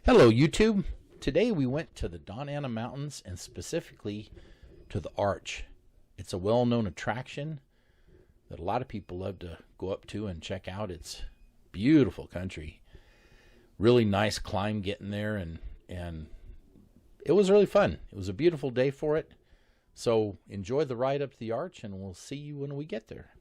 Hello, YouTube. Today we went to the Dona Ana Mountains and specifically to the Arch. It's a well-known attraction that a lot of people love to go up to and check out. It's beautiful country. Really nice climb getting there, and it was really fun. It was a beautiful day for it. So enjoy the ride up to the Arch, and we'll see you when we get there.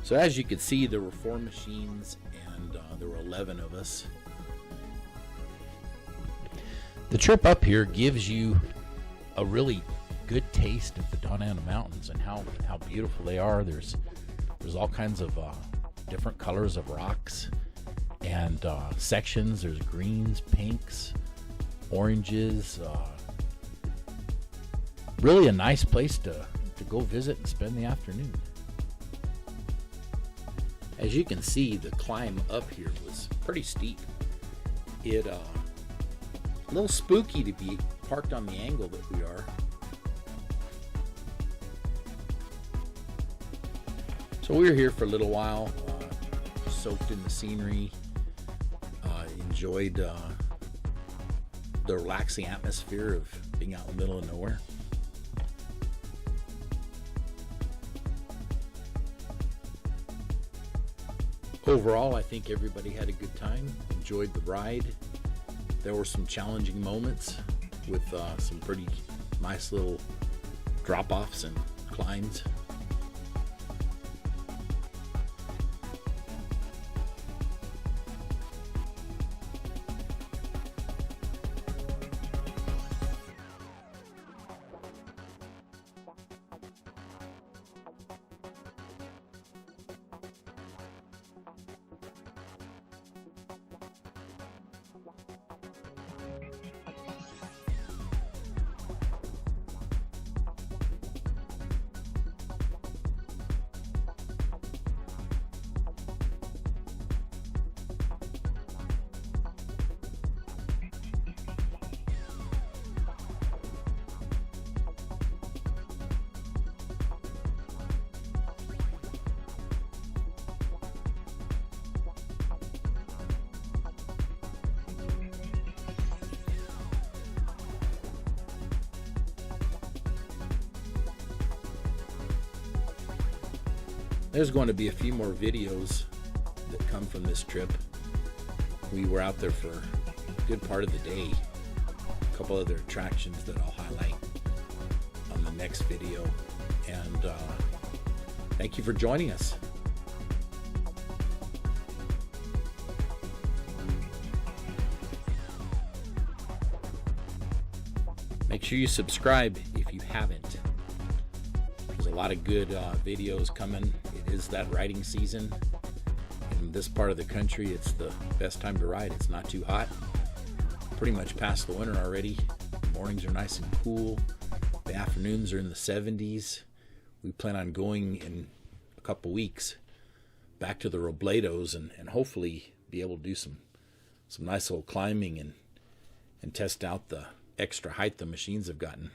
So as you can see, there were 4 machines, and there were 11 of us. The trip up here gives you a really good taste of the Dona Ana Mountains and how beautiful they are. There's all kinds of different colors of rocks and sections. There's greens, pinks, oranges. Really a nice place to go visit and spend the afternoon. As you can see, the climb up here was pretty steep. It a little spooky to be parked on the angle that we are. So we were here for a little while, soaked in the scenery, enjoyed the relaxing atmosphere of being out in the middle of nowhere. Overall, I think everybody had a good time, enjoyed the ride. There were some challenging moments with some pretty nice little drop-offs and climbs. There's going to be a few more videos that come from this trip. We were out there for a good part of the day. A couple other attractions that I'll highlight on the next video. And thank you for joining us. Make sure you subscribe if you haven't. There's a lot of good videos coming. It is that riding season. In this part of the country, it's the best time to ride. It's not too hot. Pretty much past the winter already. The mornings are nice and cool. The afternoons are in the 70s. We plan on going in a couple weeks back to the Robledos and hopefully be able to do some nice little climbing and test out the extra height the machines have gotten.